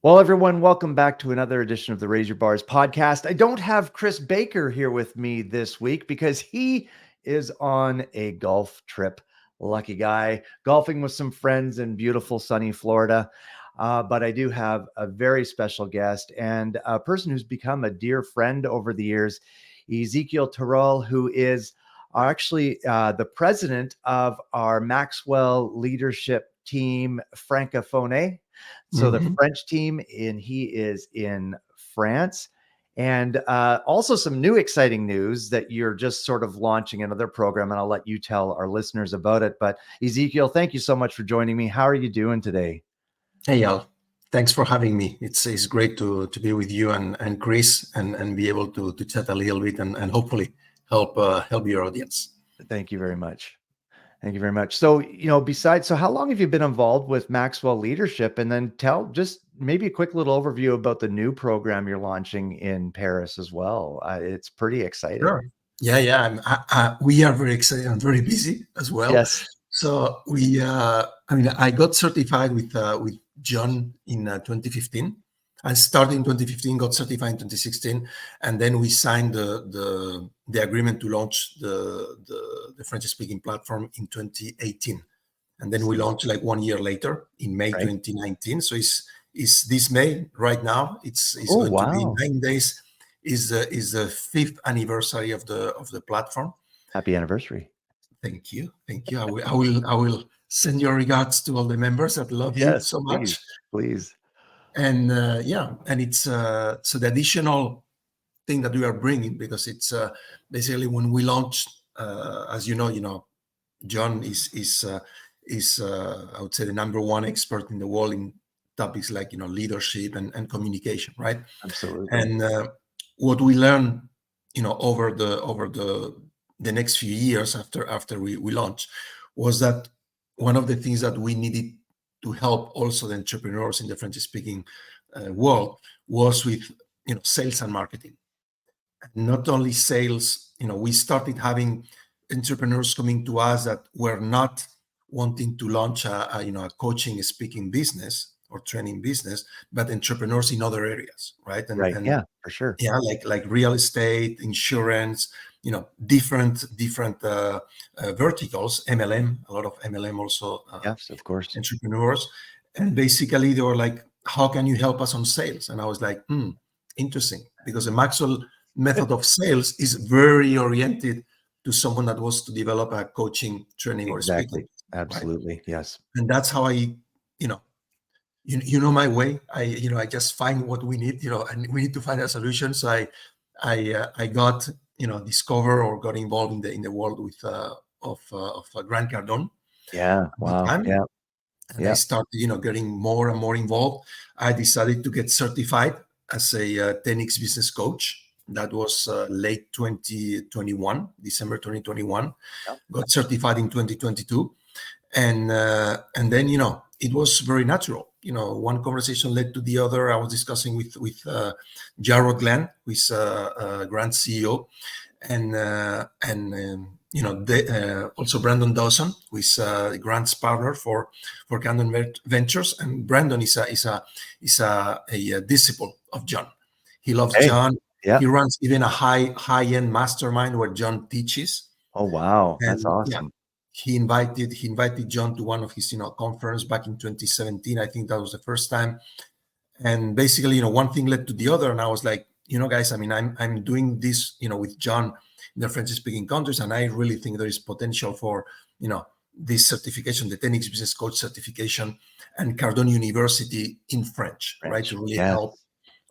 Well, everyone, welcome back to another edition of the Raise Your Bars podcast. I don't have Chris Baker here with me this week because he is on a golf trip. Lucky guy, golfing with some friends in beautiful sunny Florida. But I do have a very special guest and a person who's become a dear friend over the years, Ezequiel Terol, who is actually the president of our Maxwell Leadership Team Francophone. So the Mhm. French team, and he is in France. And also some new exciting news that you're just sort of launching another program, and I'll let you tell our listeners about it. But Ezequiel, thank you so much for joining me. How are you doing today? Hey, Al. Thanks for having me. It's great to be with you and Chris and be able to chat a little bit and hopefully help your audience. Thank you very much. Thank you very much. So, besides, so how long have you been involved with Maxwell Leadership? And then tell just maybe a quick little overview about the new program you're launching in Paris as well. It's pretty exciting. Sure. Yeah. We are very excited and very busy as well. Yes. So I got certified with John in 2015. I started in 2015, got certified in 2016, and then we signed the agreement to launch the French speaking platform in 2018, and then we launched like 1 year later in May Right. 2019. So it's this May right now. It's Oh, going to be wow. 9 days. Is the fifth anniversary of the platform. Happy anniversary. Thank you. I will send your regards to all the members that love you Yes, so please, much. please. And and it's so the additional thing that we are bringing, because it's basically when we launched, as John is I would say the number one expert in the world in topics like leadership and communication, right? Absolutely. And what we learned, over the next few years after we launched, was that one of the things that we needed to help also the entrepreneurs in the French speaking world was with sales and marketing. Not only sales, we started having entrepreneurs coming to us that were not wanting to launch a coaching speaking business or training business, but entrepreneurs in other areas, right? and Right. and Yeah, for sure. yeah, like real estate, insurance, different verticals, MLM, a lot of MLM also, Yes, of course. entrepreneurs. And basically they were like, how can you help us on sales? And I was like, interesting, because the Maxwell method of sales is very oriented to someone that wants to develop a coaching, training, or speaking, Exactly. right? Absolutely. Yes. And that's how you know, you know my way. I just find what we need, and we need to find a solution. So I got discover or got involved in the world with of Grant Cardone Yeah. at the Wow. time, Yeah. and I Yeah. started getting more and more involved. I decided to get certified as a 10x business coach. That was late 2021, December 2021. Yeah. Got certified in 2022, and then it was very natural. One conversation led to the other. I was discussing with Jarrod Glenn, who is Grant CEO, and also Brandon Dawson, who is Grant's partner for Camden Ventures. And Brandon is a disciple of John. He loves Hey. John. Yeah. He runs even a high-end mastermind where John teaches. Oh, wow. That's And yeah, awesome. he invited John to one of his conference back in 2017. I think that was the first time. And basically, one thing led to the other, and I was like, guys, I mean, I'm doing this, with John in the French-speaking countries, and I really think there is potential for, this certification, the 10x Business Coach certification, and Cardone University in French, right, French. to really Yes. help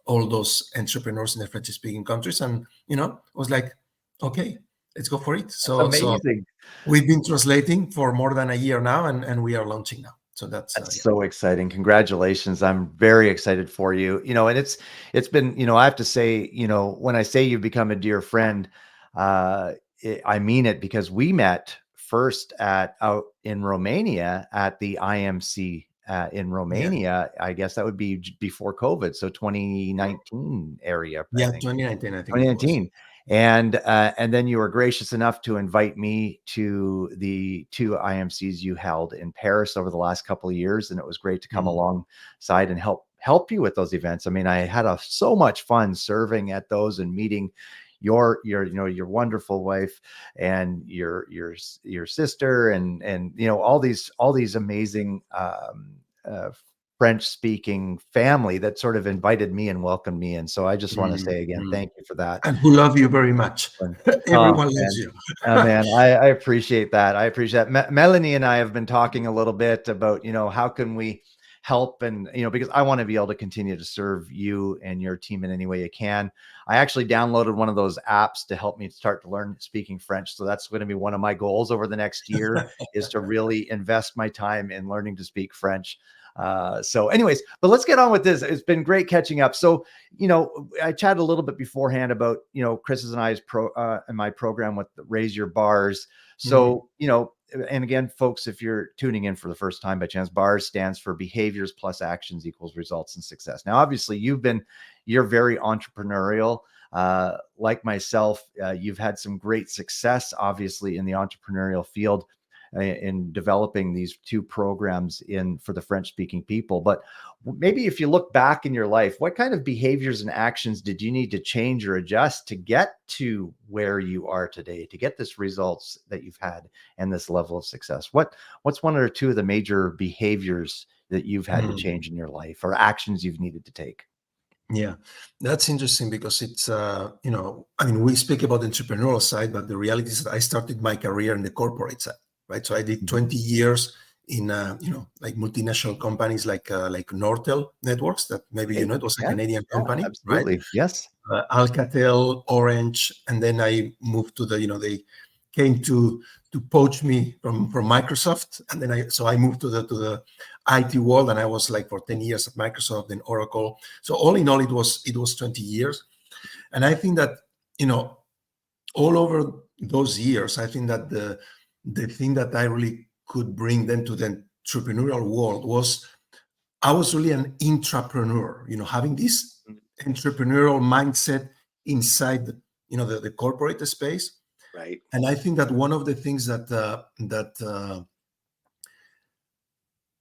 all those entrepreneurs in the French-speaking countries. And I was like, okay, let's go for it. That's So amazing. we've been translating for more than a year now, and we are launching now. So that's That's yeah. so exciting. Congratulations. I'm very excited for you. And it's been, I have to say, when I say you've become a dear friend, I mean it, because we met first out in Romania at the IMC in Yeah, Romania. I guess that would be before COVID. So 2019 area, I yeah, think. 2019, I think it was. 2019. And then you were gracious enough to invite me to the two IMCs you held in Paris over the last couple of years, and it was great to come Mhm. alongside and help help you with those events. I mean, I had so much fun serving at those and meeting your wonderful wife and your sister and all these amazing French speaking family that sort of invited me and welcomed me. And so I just want to say again, thank you for that. And who love you very much. Everyone loves you. Man, I appreciate that. I appreciate that. Melanie and I have been talking a little bit about, how can we help, and because I want to be able to continue to serve you and your team in any way you can. I actually downloaded one of those apps to help me start to learn speaking French. So that's going to be one of my goals over the next year is to really invest my time in learning to speak French. So anyways, but let's get on with this. It's been great catching up. So, I chatted a little bit beforehand about, Chris's and I's in my program with Raise Your Bars. So, and again, folks, if you're tuning in for the first time by chance, BARS stands for Behaviors Plus Actions Equals Results and Success. Now, obviously, you're very entrepreneurial. Like myself, you've had some great success, obviously, in the entrepreneurial field in developing these two programs for the French speaking people. But maybe if you look back in your life, what kind of behaviors and actions did you need to change or adjust to get to where you are today, to get this results that you've had and this level of success? What's one or two of the major behaviors that you've had to change in your life or actions you've needed to take? Yeah, that's interesting because it's, we speak about the entrepreneurial side, but the reality is that I started my career in the corporate side. Right. So I did 20 years in, like multinational companies like Nortel Networks that maybe, it was a Canadian company. Absolutely. Right? Yes. Alcatel, Orange. And then I moved to they came to poach me from Microsoft. And then I moved to the IT world, and I was like for 10 years at Microsoft and Oracle. So all in all, it was 20 years. And I think that, all over those years, I think that the thing that I really could bring them to the entrepreneurial world was I was really an intrapreneur, having this entrepreneurial mindset inside, the corporate space. Right. And I think that one of the things that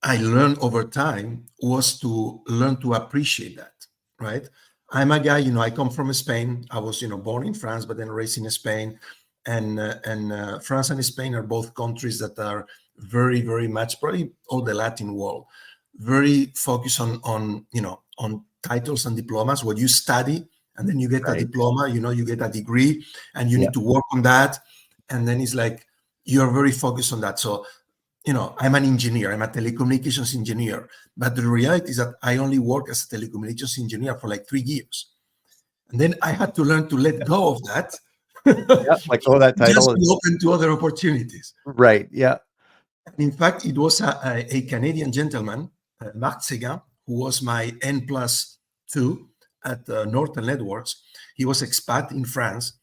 I learned over time was to learn to appreciate that, right? I'm a guy, I come from Spain. I was, born in France, but then raised in Spain. And France and Spain are both countries that are very, very much, probably all the Latin world, very focused on titles and diplomas, what you study, and then you get a diploma, you get a degree, and you need to work on that. And then it's like, you're very focused on that. So, I'm an engineer, I'm a telecommunications engineer, but the reality is that I only work as a telecommunications engineer for like 3 years. And then I had to learn to let go of that. That title just be open to other opportunities. Right. Yeah. In fact, it was a Canadian gentleman, Maxwell, who was my N+2 at Nortel Networks. He was expat in France,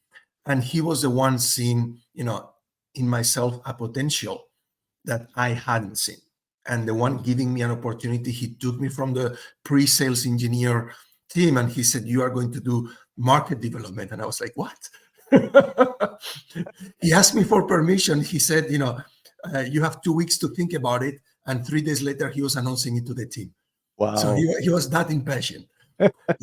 and he was the one seeing, in myself a potential that I hadn't seen. And the one giving me an opportunity, he took me from the pre-sales engineer team, and he said, "You are going to do market development." And I was like, "What?" He asked me for permission. He said, you have 2 weeks to think about it. And 3 days later, he was announcing it to the team. Wow. So he was that impatient.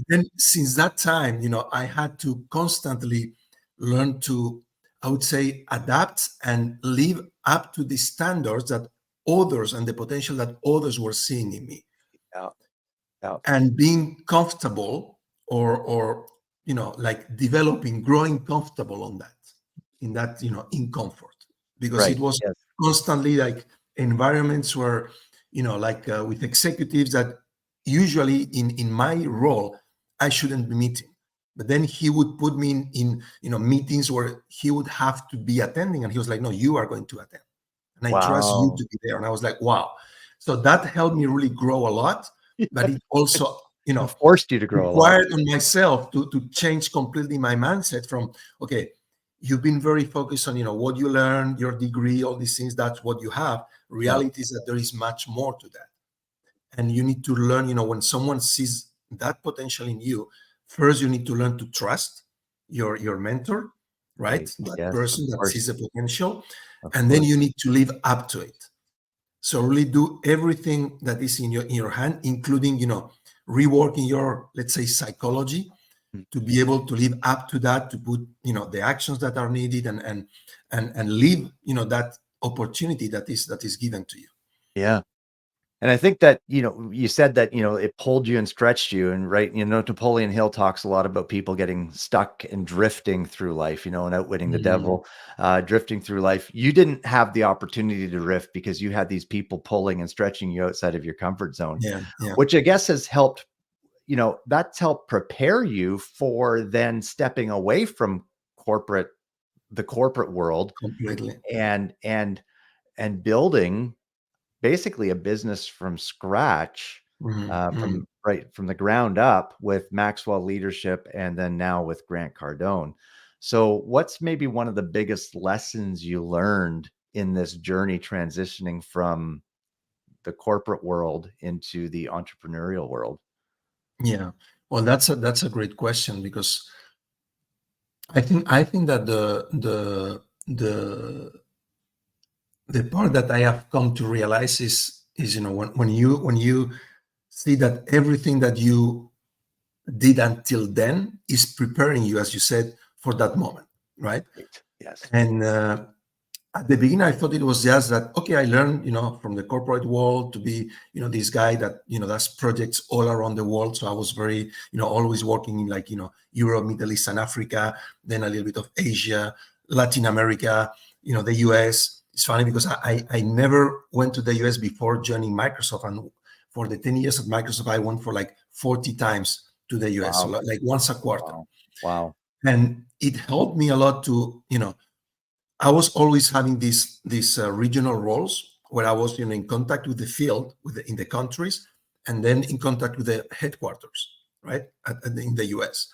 Then since that time, I had to constantly learn to, I would say, adapt and live up to the standards that others and the potential that others were seeing in me. Yeah. And being comfortable or like developing, growing comfortable on that, in comfort, because it was constantly like environments where, with executives that usually in my role, I shouldn't be meeting. But then he would put me in meetings where he would have to be attending. And he was like, "No, you are going to attend. And I trust you to be there." And I was like, wow. So that helped me really grow a lot. But it also, forced you to grow required on myself to change completely my mindset from, okay, you've been very focused on, what you learned, your degree, all these things, that's what you have. Reality is that there is much more to that. And you need to learn, when someone sees that potential in you, first you need to learn to trust your mentor, right? That person that sees the potential. And then you need to live up to it. So really do everything that is in your hand, including, reworking your, let's say, psychology Mm. to be able to live up to that, to put, the actions that are needed, and live, that opportunity that is given to you. Yeah. And I think that, you said that, it pulled you and stretched you. And right, Napoleon Hill talks a lot about people getting stuck and drifting through life, and outwitting the Mm, devil, drifting through life. You didn't have the opportunity to drift because you had these people pulling and stretching you outside of your comfort zone, yeah, yeah, which I guess has helped, that's helped prepare you for then stepping away from the corporate world completely. and building basically a business from scratch, Mhm, mhm. from the ground up with Maxwell Leadership, and then now with Grant Cardone. So what's maybe one of the biggest lessons you learned in this journey transitioning from the corporate world into the entrepreneurial world? Yeah. Well, that's a great question, because I think that the part that I have come to realize is, when you see that everything that you did until then is preparing you, as you said, for that moment, right? Right. Yes. And at the beginning, I thought it was just that, okay, I learned, from the corporate world to be, this guy that, does projects all around the world. So I was very, always working in, like, Europe, Middle East, and Africa, then a little bit of Asia, Latin America, the US. It's funny because I never went to the US before joining Microsoft. And for the 10 years at Microsoft, I went for like 40 times to the US. So Wow. like once a quarter. Wow. Wow. And it helped me a lot to, I was always having these regional roles where I was, in contact with the field, in the countries, and then in contact with the headquarters, right, in the US,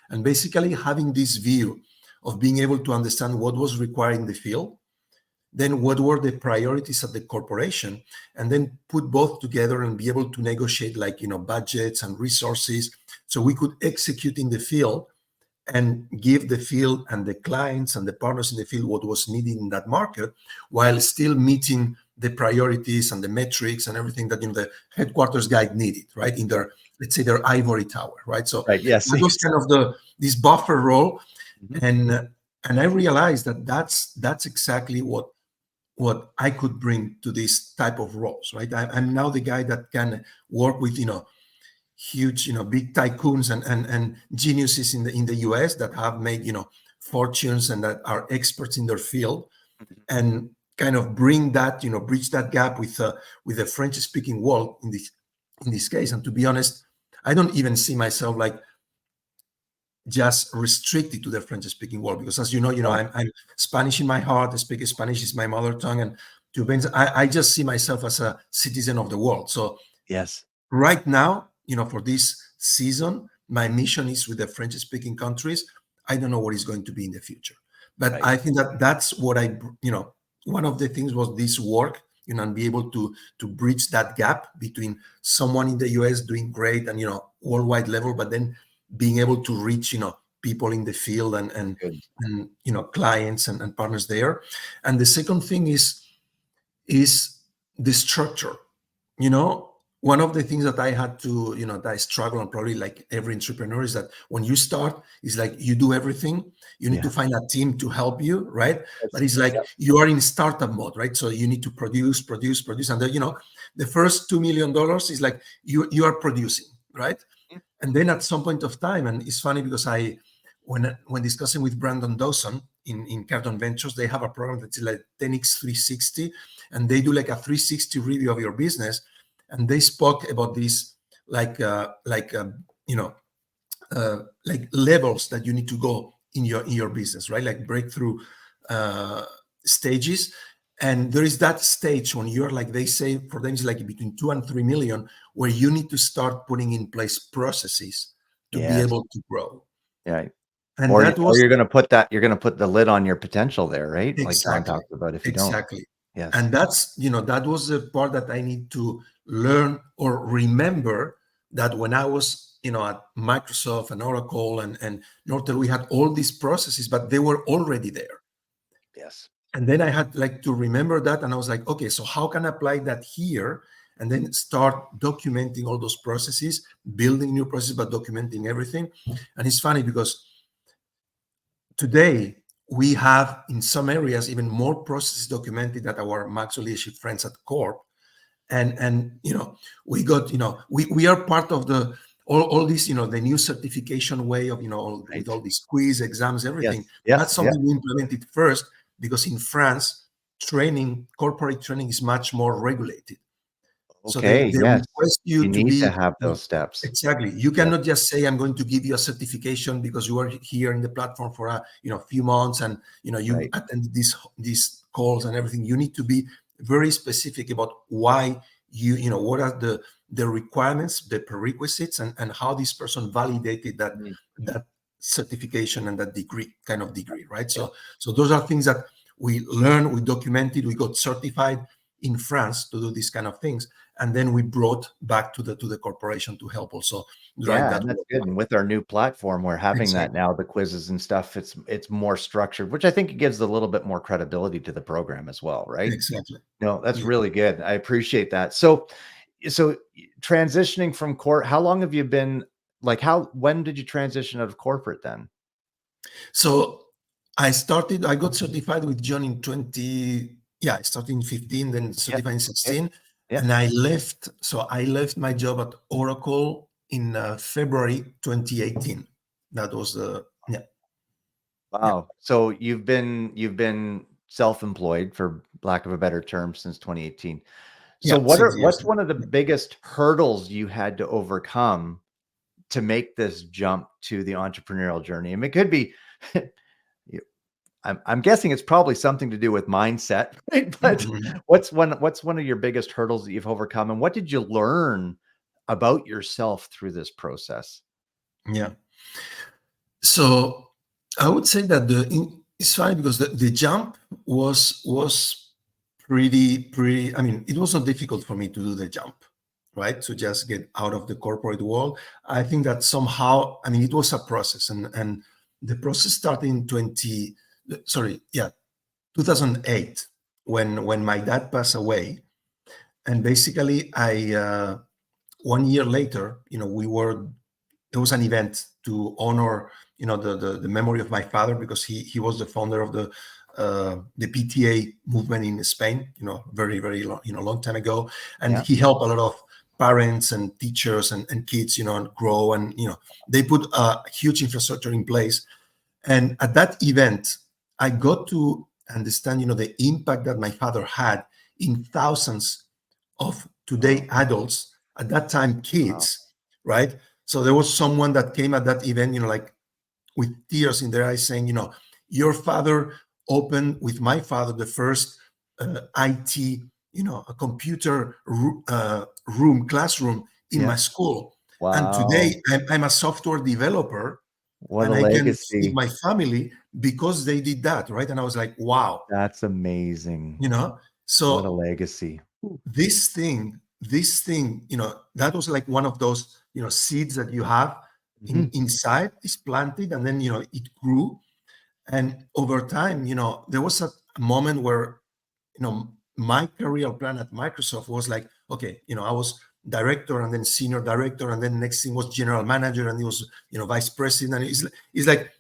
and basically having this view of being able to understand what was required in the field, then what were the priorities of the corporation, and then put both together and be able to negotiate, like, budgets and resources, so we could execute in the field and give the field and the clients and the partners in the field what was needed in that market, while still meeting the priorities and the metrics and everything that, the headquarters guy needed, right, in their, let's say, their ivory tower, right? So Right. Yes. that was kind of this buffer role. Mhm. And I realized that that's exactly what I could bring to this type of roles, right? I'm now the guy that can work with, huge, big tycoons and geniuses in the US that have made, fortunes, and that are experts in their field, Mhm. and kind of bring that, bridge that gap with the French speaking world in this case. And to be honest, I don't even see myself like just restricted to the French speaking world, because, as you know, Wow. I'm Spanish in my heart. I speak Spanish, is my mother tongue, and I just see myself as a citizen of the world. So Yes. right now, for this season, my mission is with the French speaking countries. I don't know what is going to be in the future, but Right. I think that that's what one of the things was this work, and be able to bridge that gap between someone in the US doing great and, worldwide level, but then being able to reach, people in the field, Good. and clients and partners there. And the second thing is the structure. you know One of the things that I had to, that I struggle, and probably like every entrepreneur, is that when you start, it's like you do everything. You need to Yeah. find a team to help you, right? But That's, it's like yep. you are in startup mode, right? So you need to produce, and then, the first $2 million is like you are producing, right? Mhm. And then at some point of time, and it's funny because when discussing with Brandon Dawson in Cardone Ventures, they have a program that's like 10x 360, and they do like a 360 review of your business, and they spoke about this, you know like levels that you need to go in your business, right? Like breakthrough uh, stages. And there is that stage when you're, like, they say for them it's like between 2 and 3 million, where you need to start putting in place processes to be Yes. able to grow. Yeah. And Or that or was you're gonna put the lid on your potential there, right? Like John exactly, talked about if you don't. exactly. Yes. And that was the part that I need to learn or remember, that when I was, at Microsoft and Oracle and Nortel, we had all these processes, but they were already there. Yes. And then I had, like, to remember that, and I was like, okay, so how can I apply that here and then start documenting all those processes, building new processes, but documenting everything. And it's funny because today we have in some areas even more processes documented than our Maxwell Leadership friends at Corp. And we got, we are part of the all these, the new certification way of, with all these quiz exams, everything. Yes. That's something we implemented first, because in France, corporate training is much more regulated. So they Yes. request you to need be, to have those steps. exactly. You cannot just say, I'm going to give you a certification because you are here in the platform for a few months, and you attend these calls and everything. You need to be very specific about why what are the requirements, the prerequisites, and how this person validated that certification and that degree, right? So those are things that we learned, we documented, we got certified in France to do these kind of things, and then we brought back to the corporation to help also drive that. That's good. And with our new platform, we're having that now, the quizzes and stuff, it's more structured, which I think it gives a little bit more credibility to the program as well, right? Exactly. No, that's really good. I appreciate that. So transitioning from how long have you been, when did you transition out of corporate then? So I got certified with John in I started in 15, then certified in 16. And I left my job at Oracle in February 2018. That was Wow. So you've been self-employed, for lack of a better term, since 2018. So what's one of the biggest hurdles you had to overcome to make this jump to the entrepreneurial journey? I mean, it could be, I'm guessing it's probably something to do with mindset, right? But what's one of your biggest hurdles that you've overcome, and what did you learn about yourself through this process? Yeah. So I would say that it's funny because the jump was pretty. I mean, it wasn't difficult for me to do the jump, right? To just get out of the corporate world. I think that somehow, I mean, it was a process, and the process started in 2008, when my dad passed away. And basically I 1 year later, there was an event to honor the memory of my father, because he was the founder of the PTA movement in Spain, very, very long, long time ago. And he helped a lot of parents and teachers and kids, and grow, and they put a huge infrastructure in place. And at that event, I got to understand, the impact that my father had in thousands of today adults, at that time kids, right? So there was someone that came at that event, like with tears in their eyes, saying, your father opened with my father the first IT, a computer classroom in my school. Wow. And today I'm a software developer. What and a I legacy. can feed my family because they did that, right? And I was like, wow. That's amazing. So what a legacy. This thing, that was like one of those, seeds that you have inside, is planted, and then, it grew. And over time, there was a moment where, my career plan at Microsoft was like, okay, I was director, and then senior director, and then next thing was general manager, and it was, vice president. It's like,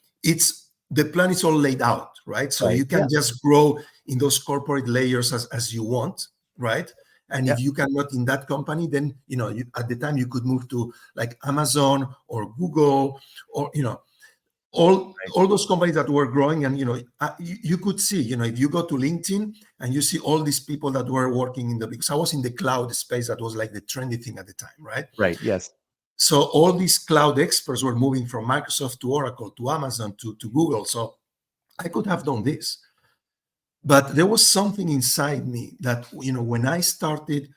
the plan is all laid out, right? So you can just grow in those corporate layers as you want, right? And if you cannot in that company, then, at the time you could move to like Amazon or Google, or, all those companies that were growing. And, you could see, if you go to LinkedIn and you see all these people that were working because I was in the cloud space, that was like the trendy thing at the time, right? Right, yes. So all these cloud experts were moving from Microsoft to Oracle to Amazon to Google. So I could have done this. But there was something inside me that, when I started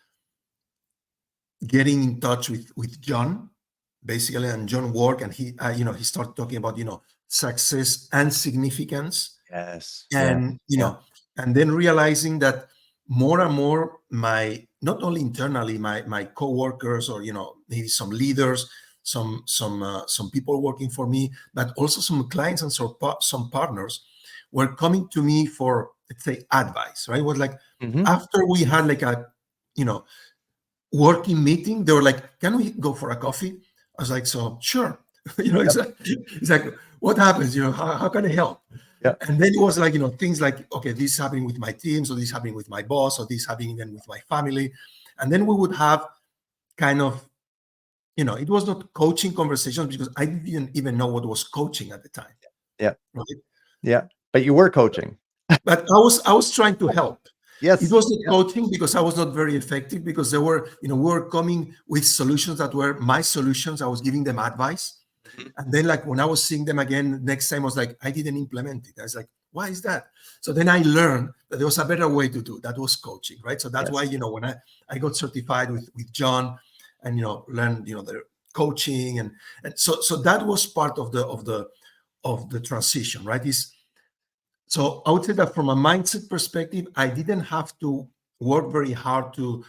getting in touch with John, basically, and John work, and he started talking about, success and significance. Yes. And, and then realizing that more and more not only internally, my coworkers, or, maybe some leaders, some people working for me, but also some clients and some partners were coming to me for, let's say, advice, right? It was like, after we had like working meeting, they were like, "Can we go for a coffee?" I was like, "So sure." It's like, what happens? How can I help? Yeah. And then it was like, things like, okay, this is happening with my team, so this is happening with my boss, or this is happening even with my family. And then we would have kind of, it was not coaching conversations because I didn't even know what was coaching at the time. Yeah. Right? Yeah. But you were coaching. But I was trying to help. It Yes. was not Yeah. coaching because I was not very effective, because we were coming with solutions that were my solutions. I was giving them advice. Mhm. And then, like, when I was seeing them again next time, I was like, I didn't implement it. I was like, why is that? So then I learned that there was a better way to do. That was coaching, right? So that's why, Yes. when I got certified with John, and learned the coaching, and so that was part of the transition, right? So I would say that from a mindset perspective, I didn't have to work very hard to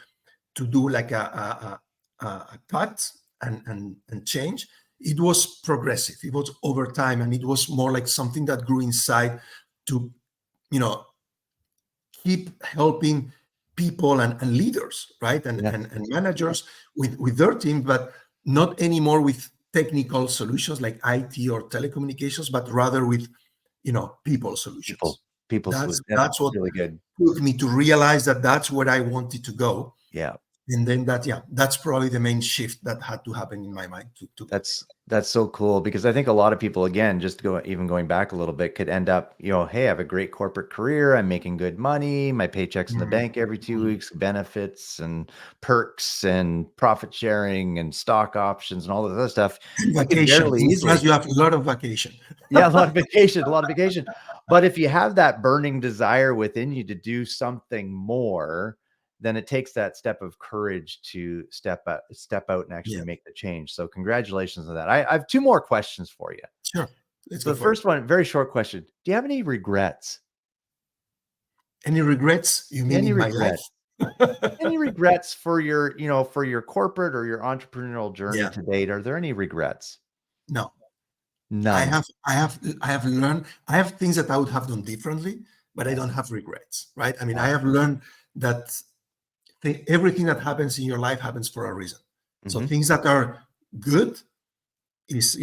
do like a cut and change. It was progressive. It was over time, and it was more like something that grew inside to, you know, keep helping people and leaders, right, and, Yeah. and managers with their team, but not anymore with technical solutions like IT or telecommunications, but rather with people People. solutions. People That's salute. That's that's what really good. took me to realize that that's where I wanted to go. Yeah. And then that's probably the main shift that had to happen in my mind to get That's so cool, because I think a lot of people, again, just going back a little bit, could end up, hey, I have a great corporate career, I'm making good money, my paycheck's in the there. bank every 2 Mhm. weeks, benefits and perks and profit sharing and stock options and all this other stuff. You could Vacation. barely In France, easily, you have a lot of vacation. yeah, a lot of vacation, a lot of vacation. But if you have that burning desire within you to do something more, then it takes that step of courage to step out and actually Yeah, make the change. So congratulations on that. I have two more questions for you. sure. Let's So go the for it. first one, very short question. Do you have any regrets? Any regrets? You mean Any in my regret? life? Any regrets for your corporate or your entrepreneurial journey Yeah. to date? Are there any regrets? No. I None. have I have I have learned. I have things that I would have done differently, but I Yes. don't have regrets, right? I mean, I Yeah. have learned that everything that happens in your life happens for a reason. So Hmm. things that are good is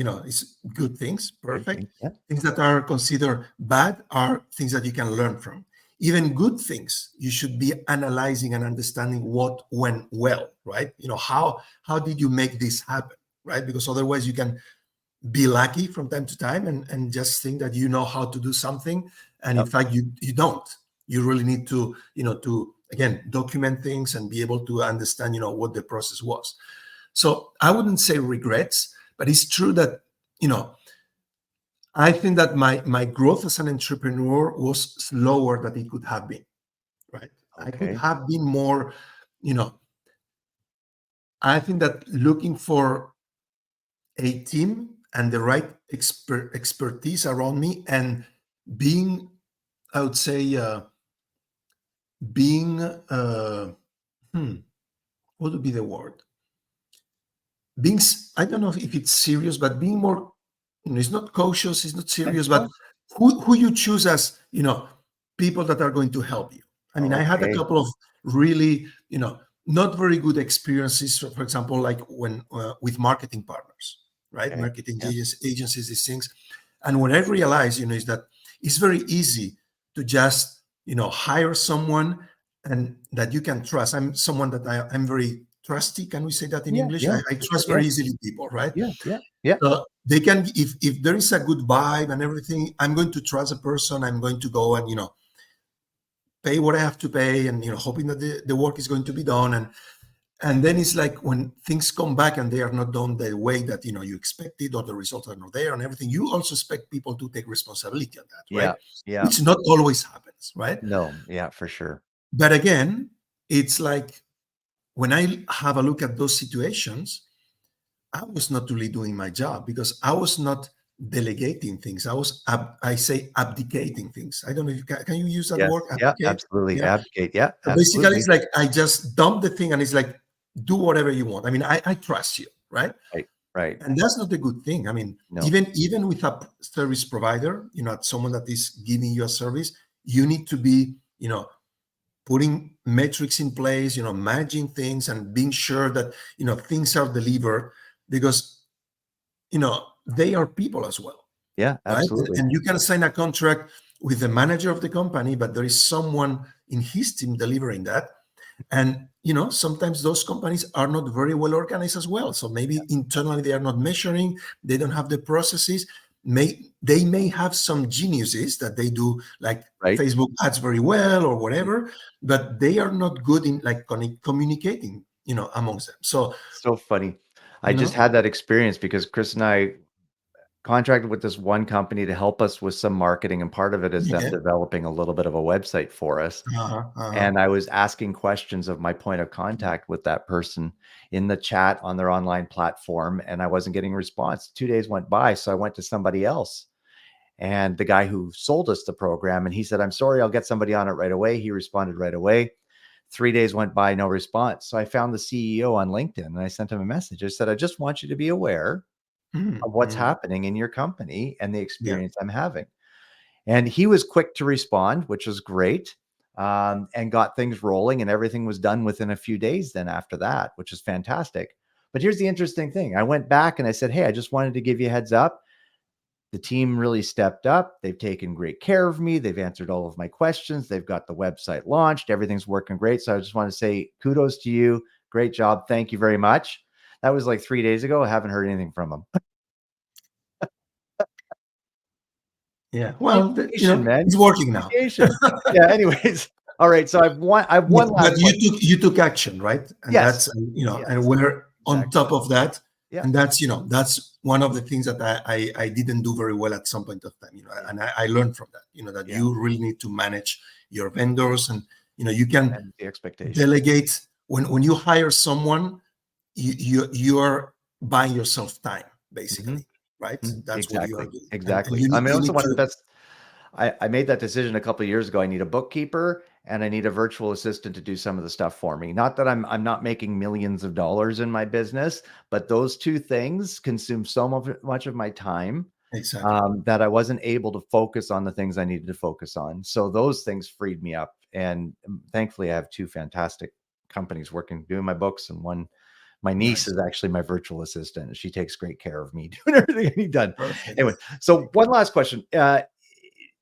good things, Great perfect. thing. Yeah. Things that are considered bad are things that you can learn from. Even good things, you should be analyzing and understanding what went well, right? How did you make this happen, right? Because otherwise you can be lucky from time to time and just think that you know how to do something, and in Yep. fact you don't. You really need to to again document things and be able to understand what the process was. So I wouldn't say regrets, but it's true that you know I think that my growth as an entrepreneur was slower than it could have been, right? I could Okay. have been more, you know I think that looking for a team and the right expertise around me, and being, I would say, being, hmm, what would be the word? I don't know if it's serious, but being more, it's not cautious, it's not Okay. serious, Oh, but who you choose as, people that are going to help you. I mean, I had a okay. couple of really, not very good experiences, for example, like when with marketing partners, right? Okay. Marketing Yeah. agencies, these things. And what I realized, is that it's very easy to just, hire someone and that you can trust. I'm someone that I'm very trusty. Can we say that in Yeah. English? Yeah. I For sure. trust very Yes. easily people, right? Yeah. Yeah. Yeah. So they can, if there is a good vibe and everything, I'm going to trust a person. I'm going to go and pay what I have to pay, and hoping that the work is going to be done. And then it's like when things come back and they are not done the way that you expected, or the results are not there and everything, you also expect people to take responsibility on that, right? Yeah. Yeah. Which not always happens, right? No. Yeah. For sure. But again, it's like when I have a look at those situations, I was not really doing my job because I was not delegating things. I was, I say, abdicating things. I don't know if can you use that Yes. word, Yeah. abdicate? Absolutely. Yeah. Advocate. Yeah. So basically, Absolutely. it's like I just dump the thing, and it's like, do whatever you want. I mean, I trust you, right? Right. Right. And that's not a good thing. I mean, No. even with a service provider, someone that is giving you a service, you need to be, putting metrics in place, managing things and being sure that, things are delivered, because, they are people as well, Yeah, right? absolutely. And you can sign a contract with the manager of the company, but there is someone in his team delivering that. And, sometimes those companies are not very well organized as well. So maybe internally they are not measuring, they don't have the processes. They may have some geniuses that they do, like Right. Facebook ads very well or whatever, but they are not good in like communicating, amongst them. So, So funny. I you just know, had that experience because Chris and I contracted with this one company to help us with some marketing, and part of it is them yeah, developing a little bit of a website for us. uh-huh, uh-huh. And I was asking questions of my point of contact with that person in the chat on their online platform, and I wasn't getting a response. 2 days went by, so I went to somebody else, and the guy who sold us the program, and he said, "I'm sorry, I'll get somebody on it right away." He responded right away. 3 days went by, no response. So I found the CEO on LinkedIn and I sent him a message. I said, "I just want you to be aware Mm, of what's mm, happening in your company and the yeah, experience I'm having." And he was quick to respond, which was great, and got things rolling, and everything was done within a few days then after that, which is fantastic. But here's the interesting thing. I went back and I said, "Hey, I just wanted to give you a heads up. The team really stepped up. They've taken great care of me. They've answered all of my questions. They've got the website launched. Everything's working great. So I just want to say kudos to you. Great job. Thank you very much." That was like 3 days ago. I haven't heard anything from them. yeah. Well, Communication, man. it's working now. Communication. Yeah. Anyways. All right. So I have But, one but last you question. took action, right? And Yes. that's and Yes. we're on Exactly. top of that. Yeah. And that's one of the things that I didn't do very well at some point of time. Yeah. And I learned from that. That Yeah. you really need to manage your vendors, and you can And the expectation. delegate when you hire someone. You're buying yourself time, Hmm. basically, right? That's what you are Exactly. doing, and Exactly. I mean, you also need one of the to. best. I made that decision a couple of years ago. I need a bookkeeper and I need a virtual assistant to do some of the stuff for me. Not that I'm not making millions of dollars in my business, but those two things consume so much of my time, Exactly. that I wasn't able to focus on the things I needed to focus on. So those things freed me up, and thankfully, I have two fantastic companies working doing my books, and one. My niece Nice. is actually my virtual assistant. She takes great care of me doing everything I need done. Perfect. Anyway, so one last question.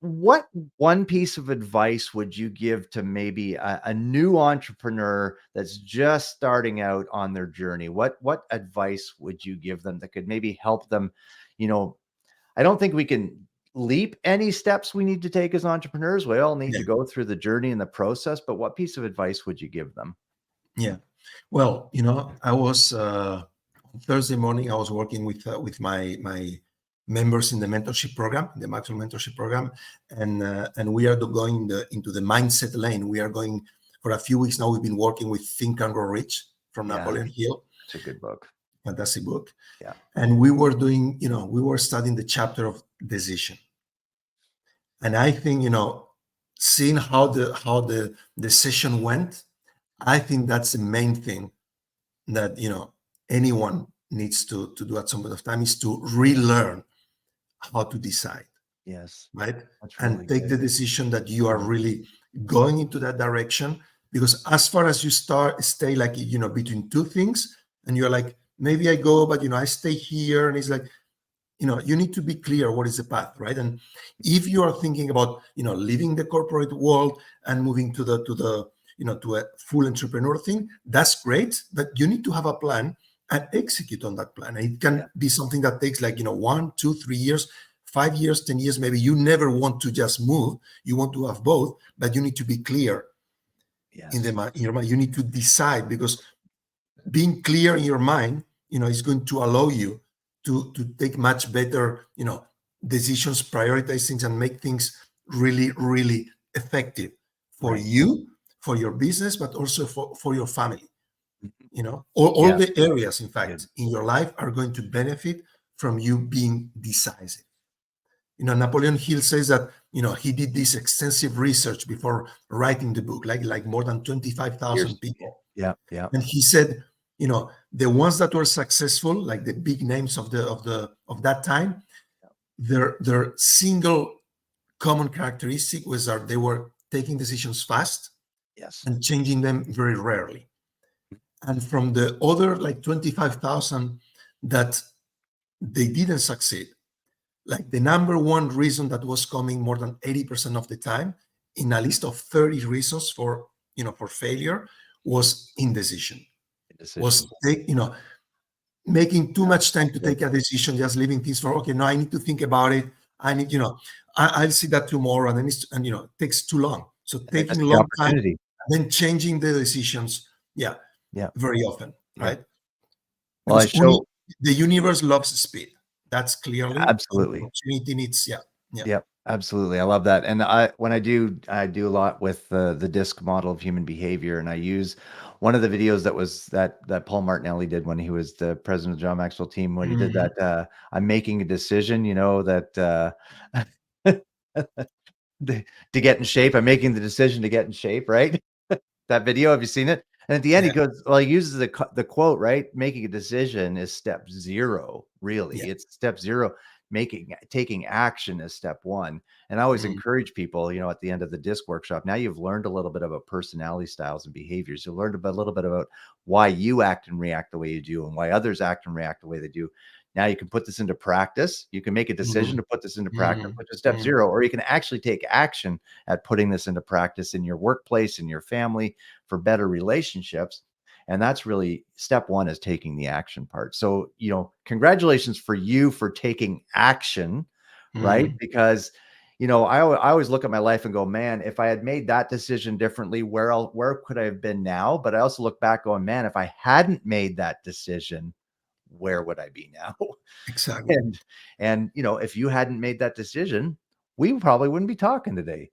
What one piece of advice would you give to maybe a new entrepreneur that's just starting out on their journey? What advice would you give them that could maybe help them? You know, I don't think we can leap any steps we need to take as entrepreneurs. We all need Yeah. to go through the journey and the process, but what piece of advice would you give them? Yeah. Well, I was Thursday morning. I was working with my members in the mentorship program, the Maxwell Mentorship Program, and we are going into the mindset lane. We are going for a few weeks now. We've been working with Think and Grow Rich from Yeah, Napoleon Hill, it's a good book. fantastic book. Yeah. And we were doing, we were studying the chapter of decision. And I think, seeing how the session went, I think that's the main thing that anyone needs to do at some point of time, is to relearn how to decide, Yes. right? That's And really take good. the decision that you are really going into that direction. Because as far as you stay like between two things, and you're like, maybe I go, but I stay here, and it's like, you need to be clear what is the path, right? And if you are thinking about leaving the corporate world and moving to a full entrepreneur thing, that's great, but you need to have a plan and execute on that plan. And it Yeah. can be something that takes like 1, 2, 3 years, 5 years, 10 years. Maybe you never want to just move, you want to have both, but you need to be clear in Yes. your mind. You need to decide, because being clear in your mind is going to allow you to take much better decisions, prioritize things, and make things really, really effective for Right. you, for your business, but also for your family. All Yeah. the areas, in Good. fact, in your life are going to benefit from you being decisive. Napoleon Hill says that he did this extensive research before writing the book, like more than 25,000 Years. people. Yeah. Yeah. And he said, the ones that were successful, like the big names of that time, their single common characteristic was that they were taking decisions fast, Yes. and changing them very rarely. And from the other like 25,000 that they didn't succeed, like the number one reason that was coming more than 80% of the time in a list of 30 reasons for, for failure was indecision, was Decision. making too much time to take a decision, just leaving things for, okay, no, I need to think about it. I need, I'll see that tomorrow. And then it takes too long. So And they miss taking a the long time, opportunity. and then changing the decisions. Yeah. Yeah. Very often. Yeah. Right. Well, Because the universe loves speed. That's clearly absolutely. opportunity needs. Yeah. Yep, absolutely. I love that. And when I do a lot with the DISC model of human behavior, and I use one of the videos that Paul Martinelli did when he was the president of the John Maxwell team, when he did that, I'm making a decision, that to get in shape. I'm making the decision to get in shape, right? That video, have you seen it? And at the end, he goes, well, he uses the quote, right? Making a decision is step 0, really. Yeah. It's step 0. Taking action is step 1. And I always encourage people, at the end of the DISC workshop, now you've learned a little bit about personality styles and behaviors. You learned a little bit about why you act and react the way you do and why others act and react the way they do. Now you can put this into practice. You can make a decision to put this into practice, which is step 0, or you can actually take action at putting this into practice in your workplace, in your family, for better relationships. And that's really step 1, is taking the action part. So, congratulations for you for taking action, right? Because, I always look at my life and go, man, if I had made that decision differently, where could I have been now? But I also look back going, man, if I hadn't made that decision, where would I be now? Exactly. And if you hadn't made that decision, we probably wouldn't be talking today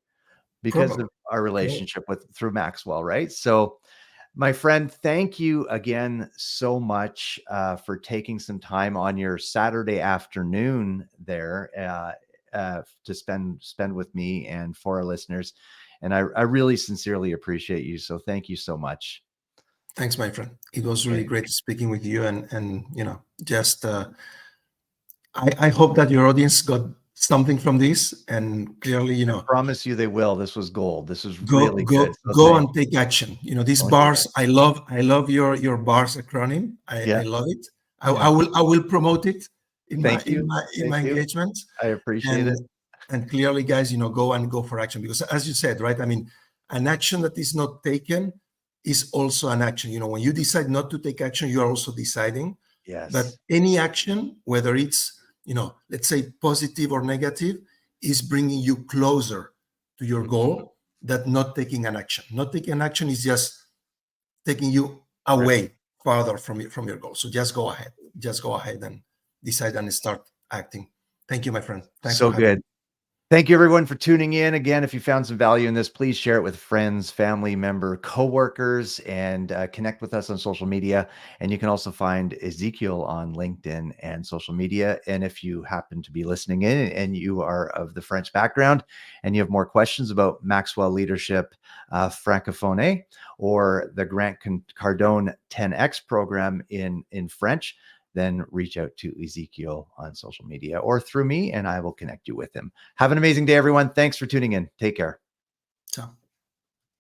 because of our relationship through Maxwell, right? So, my friend, thank you again so much for taking some time on your Saturday afternoon there to spend with me and for our listeners. And I really sincerely appreciate you. So thank you so much. Thanks, my friend. It was really great speaking with you, and just I hope that your audience got something from this, and clearly, I promise you they will. This was gold. This was go really good. So go and take action. These bars, I love your bars acronym. I love it. I will promote it in my engagements. I appreciate it. And clearly, guys, go for action, because as you said, right? I mean, an action that is not taken is also an action. When you decide not to take action, you are also deciding that any action, whether it's, let's say positive or negative, is bringing you closer to your goal. That not taking an action. Not taking an action is just taking you away farther from your goal. So just go ahead. Just go ahead and decide and start acting. Thank you, my friend. Thanks So for having good. me. Thank you, everyone, for tuning in. Again, if you found some value in this, please share it with friends, family member, coworkers, and connect with us on social media. And you can also find Ezequiel on LinkedIn and social media. And if you happen to be listening in and you are of the French background and you have more questions about Maxwell Leadership Francophone or the Grant Cardone 10X program in French, then reach out to Ezequiel on social media or through me, and I will connect you with him. Have an amazing day, everyone. Thanks for tuning in. Take care. Ciao.